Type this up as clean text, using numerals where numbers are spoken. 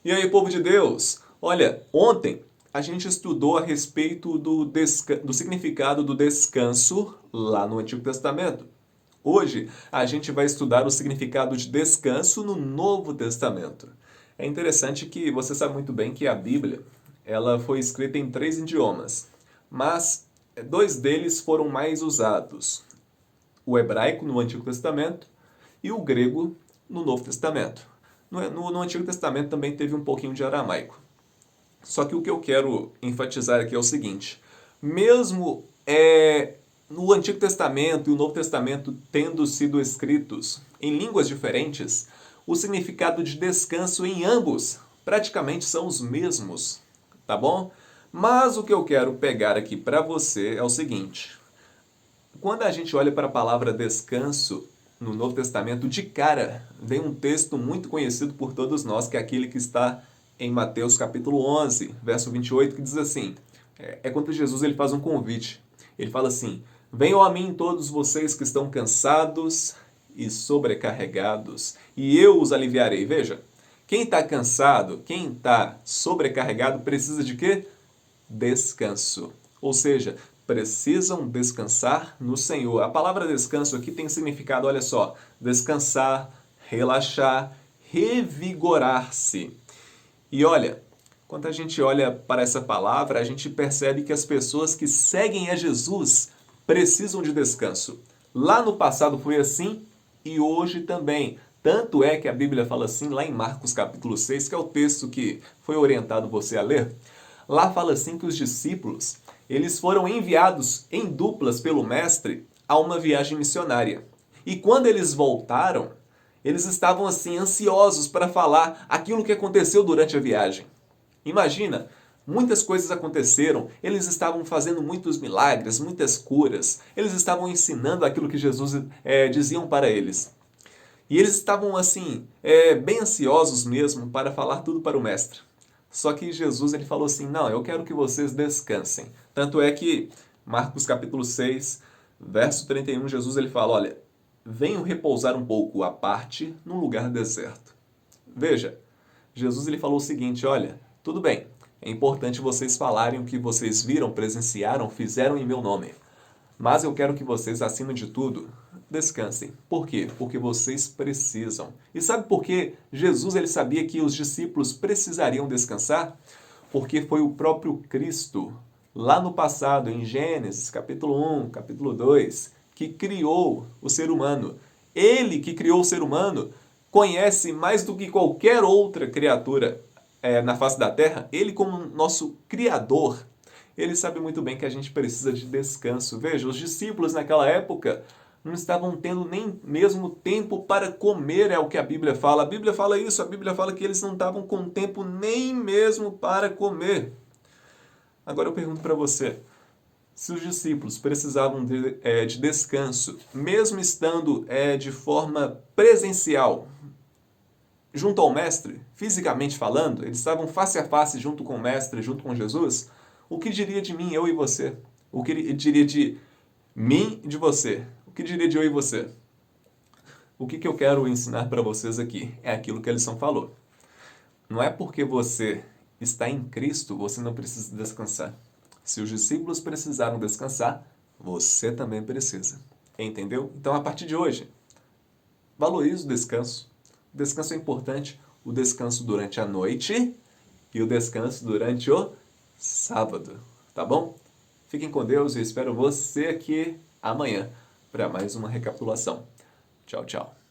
E aí, povo de Deus? Olha, ontem a gente estudou a respeito do significado do descanso lá no Antigo Testamento. Hoje a gente vai estudar o significado de descanso no Novo Testamento. É interessante que você sabe muito bem que a Bíblia ela foi escrita em 3 idiomas, mas dois deles foram mais usados: o hebraico no Antigo Testamento e o grego no Novo Testamento. No Antigo Testamento também teve um pouquinho de aramaico. Só que o que eu quero enfatizar aqui é o seguinte: mesmo no Antigo Testamento e o Novo Testamento tendo sido escritos em línguas diferentes, o significado de descanso em ambos praticamente são os mesmos, tá bom? Mas o que eu quero pegar aqui para você é o seguinte: quando a gente olha para a palavra descanso no Novo Testamento, de cara vem um texto muito conhecido por todos nós, que é aquele que está em Mateus capítulo 11, verso 28, que diz assim, quando Jesus ele faz um convite. Ele fala assim: venham a mim todos vocês que estão cansados e sobrecarregados, e eu os aliviarei. Veja, quem está cansado, quem está sobrecarregado, precisa de quê? Descanso. Ou seja, precisam descansar no Senhor. A palavra descanso aqui tem significado, olha só, descansar, relaxar, revigorar-se. E olha, quando a gente olha para essa palavra, a gente percebe que as pessoas que seguem a Jesus precisam de descanso. Lá no passado foi assim e hoje também. Tanto é que a Bíblia fala assim lá em Marcos capítulo 6, que é o texto que foi orientado você a ler. Lá fala assim que os discípulos, eles foram enviados em duplas pelo mestre a uma viagem missionária. E quando eles voltaram, eles estavam assim ansiosos para falar aquilo que aconteceu durante a viagem. Imagina, muitas coisas aconteceram, eles estavam fazendo muitos milagres, muitas curas, eles estavam ensinando aquilo que Jesus diziam para eles. E eles estavam assim, bem ansiosos mesmo para falar tudo para o mestre. Só que Jesus ele falou assim: não, eu quero que vocês descansem. Tanto é que Marcos capítulo 6, verso 31, Jesus ele fala: olha, venham repousar um pouco à parte num lugar deserto. Veja, Jesus ele falou o seguinte: olha, tudo bem, é importante vocês falarem o que vocês viram, presenciaram, fizeram em meu nome. Mas eu quero que vocês, acima de tudo, descansem. Por quê? Porque vocês precisam. E sabe por que Jesus ele sabia que os discípulos precisariam descansar? Porque foi o próprio Cristo, lá no passado, em Gênesis, capítulo 1, capítulo 2, que criou o ser humano. Ele que criou o ser humano conhece mais do que qualquer outra criatura na face da terra. Ele, como nosso Criador, ele sabe muito bem que a gente precisa de descanso. Veja, os discípulos naquela época não estavam tendo nem mesmo tempo para comer, é o que a Bíblia fala. A Bíblia fala isso, a Bíblia fala que eles não estavam com tempo nem mesmo para comer. Agora eu pergunto para você, se os discípulos precisavam de descanso, mesmo estando de forma presencial, junto ao Mestre, fisicamente falando, eles estavam face a face junto com o Mestre, junto com Jesus, o que diria de mim, eu e você? O que diria de mim e de você? O que diria de eu e você? O que eu quero ensinar para vocês aqui é aquilo que a lição falou. Não é porque você está em Cristo, você não precisa descansar. Se os discípulos precisaram descansar, você também precisa. Entendeu? Então, a partir de hoje, valorize o descanso. O descanso é importante. O descanso durante a noite e o descanso durante o sábado. Tá bom? Fiquem com Deus e espero você aqui amanhã para mais uma recapitulação. Tchau, tchau.